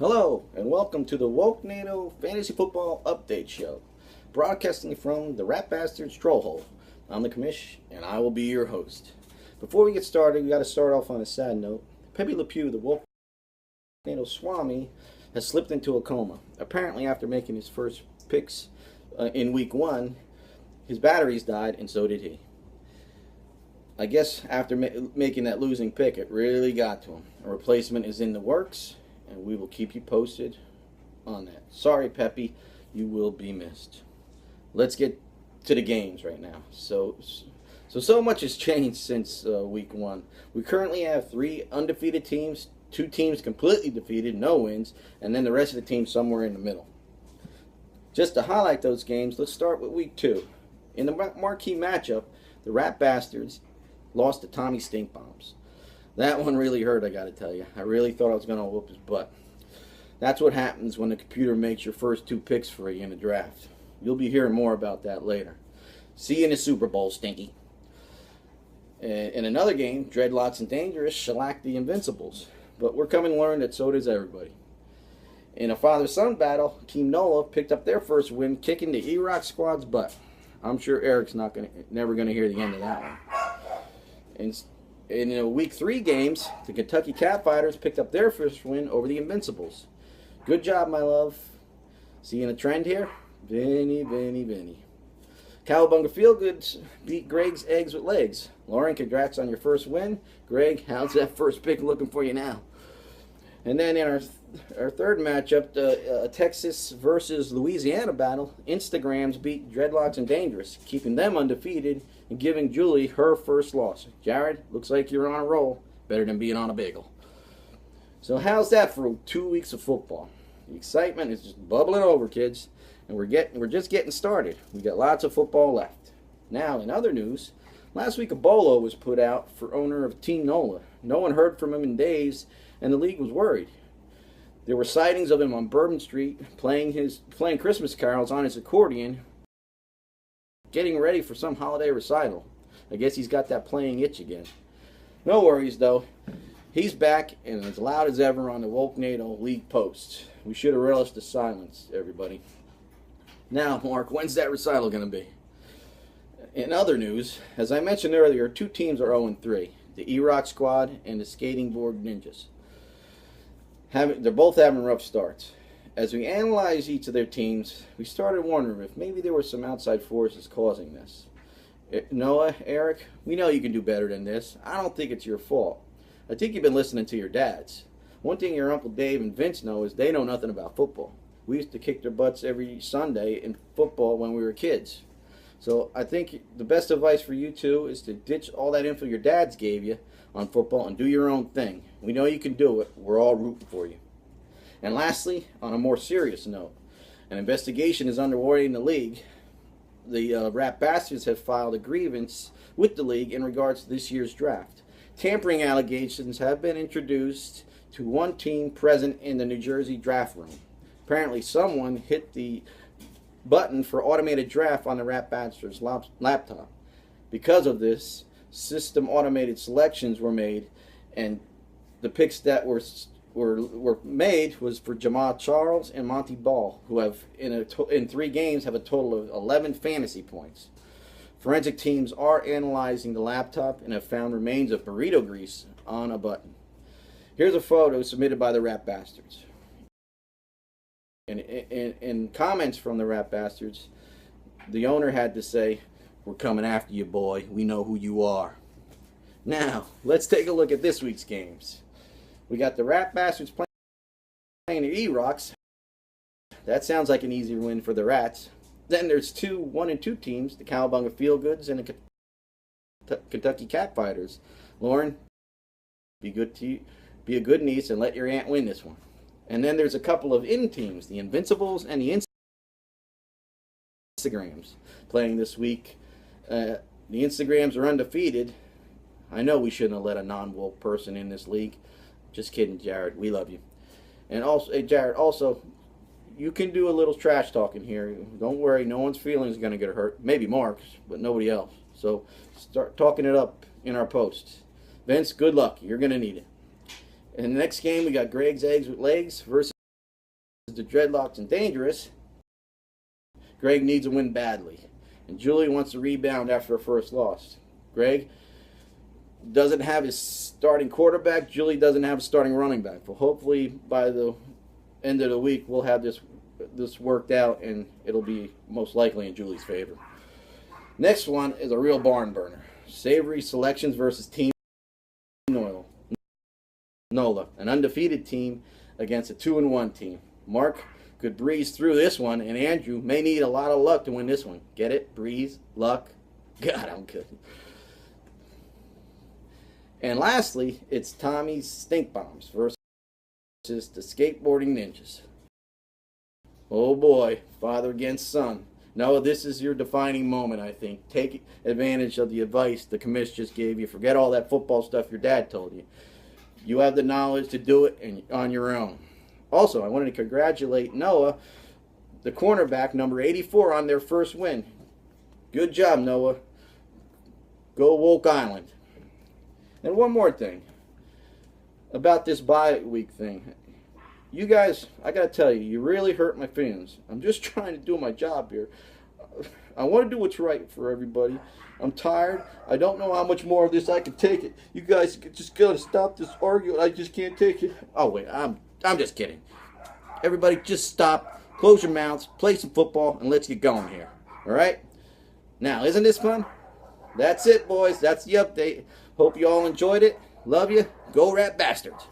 Hello, and welcome to the Wolknado Fantasy Football Update Show, broadcasting from the Rat Bastards Trollhole. I'm the commish, and I will be your host. Before we get started, we got to start off on a sad note. Pepe Le Pew, the Wolknado Swami, has slipped into a coma. Apparently, after making his first picks in Week 1, his batteries died, and so did he. I guess after making that losing pick, it really got to him. A replacement is in the works, and we will keep you posted on that. Sorry, Pepe, you will be missed. Let's get to the games right now. So much has changed since Week 1. We currently have 3 undefeated teams, 2 teams completely defeated, no wins, and then the rest of the teams somewhere in the middle. Just to highlight those games, let's start with Week 2. In the marquee matchup, the Rat Bastards lost to Tommy Stinkbombs. That one really hurt, I gotta tell you. I really thought I was gonna whoop his butt. That's what happens when the computer makes your first 2 picks for you in a draft. You'll be hearing more about that later. See you in the Super Bowl, Stinky. In another game, Dreadlocks and Dangerous shellacked the Invincibles. But we're coming to learn that so does everybody. In a father-son battle, Team NOLA picked up their first win, kicking the E-Rock squad's butt. I'm sure Eric's never gonna hear the end of that one. In Week 3 games, the Kentucky Catfighters picked up their first win over the Invincibles. Good job, my love. Seeing a trend here? Vinny. Cowabunga Feelgoods beat Greg's Eggs with Legs. Lauren, congrats on your first win. Greg, how's that first pick looking for you now? And then in our third matchup, the Texas versus Louisiana battle, Instagrams beat Dreadlocks and Dangerous, keeping them undefeated and giving Julie her first loss. Jared, looks like you're on a roll. Better than being on a bagel. So how's that for 2 weeks of football? The excitement is just bubbling over, kids, and we're just getting started. We got lots of football left. Now, in other news, last week a bolo was put out for owner of Team NOLA. No one heard from him in days, and the league was worried. There were sightings of him on Bourbon Street playing Christmas carols on his accordion, getting ready for some holiday recital. I guess he's got that playing itch again. No worries, though. He's back and as loud as ever on the Wolknado League posts. We should have relished the silence, everybody. Now, Mark, when's that recital going to be? In other news, as I mentioned earlier, 2 teams are 0-3. The E-Rock Squad and the Skating Board Ninjas. They're both having rough starts. As we analyze each of their teams, we started wondering if maybe there were some outside forces causing this. Noah, Eric, we know you can do better than this. I don't think it's your fault. I think you've been listening to your dads. One thing your Uncle Dave and Vince know is they know nothing about football. We used to kick their butts every Sunday in football when we were kids. So I think the best advice for you two is to ditch all that info your dads gave you on football and do your own thing. We know you can do it. We're all rooting for you. And lastly, on a more serious note, an investigation is underway in the league. The Rat Bastards have filed a grievance with the league in regards to this year's draft. Tampering allegations have been introduced to one team present in the New Jersey draft room. Apparently someone hit the button for automated draft on the Rat Bastards laptop. Because of this, system automated selections were made, and the picks that were made was for Jamal Charles and Monty Ball, who have in 3 games have a total of 11 fantasy points. Forensic teams are analyzing the laptop and have found remains of burrito grease on a button. Here's a photo submitted by the Rat Bastards. And in comments from the Rat Bastards, the owner had to say, "We're coming after you, boy. We know who you are." Now, let's take a look at this week's games. We got the Rat Bastards playing the E-Rocks. That sounds like an easy win for the Rats. Then there's 2 1-2 teams, the Cowabunga Feelgoods and the Kentucky Catfighters. Lauren, be a good niece and let your aunt win this one. And then there's a couple of in teams, the Invincibles and the Instagrams, playing this week. The Instagrams are undefeated. I know we shouldn't have let a non-woke person in this league. Just kidding, Jared. We love you. And also, hey, Jared, also, you can do a little trash talking here. Don't worry, no one's feelings are going to get hurt. Maybe Mark's, but nobody else. So start talking it up in our posts. Vince, good luck. You're going to need it. In the next game, we got Greg's Eggs with Legs versus the Dreadlocks and Dangerous, Greg needs a win badly. And Julie wants to rebound after her first loss. Greg doesn't have his starting quarterback. Julie doesn't have a starting running back. Well, hopefully by the end of the week, we'll have this worked out, and it'll be most likely in Julie's favor. Next one is a real barn burner. Savory Selections versus Team Nola, an undefeated team against a 2-1 team. Mark could breeze through this one, and Andrew may need a lot of luck to win this one. Get it? Breeze, luck. God, I'm kidding. And lastly, it's Tommy's Stink Bombs versus the Skateboarding Ninjas. Oh boy, father against son. No, this is your defining moment, I think. Take advantage of the advice the commish just gave you. Forget all that football stuff your dad told you. You have the knowledge to do it on your own. Also, I wanted to congratulate Noah, the cornerback, number 84, on their first win. Good job, Noah. Go Wolk Island. And one more thing about this bye week thing. You guys, I got to tell you, you really hurt my feelings. I'm just trying to do my job here. I want to do what's right for everybody. I'm tired. I don't know how much more of this I can take it. You guys just got to stop this arguing. I just can't take it. Oh, wait, I'm just kidding. Everybody just stop, close your mouths, play some football, and let's get going here. All right? Now, isn't this fun? That's it, boys. That's the update. Hope you all enjoyed it. Love you. Go Rat Bastards.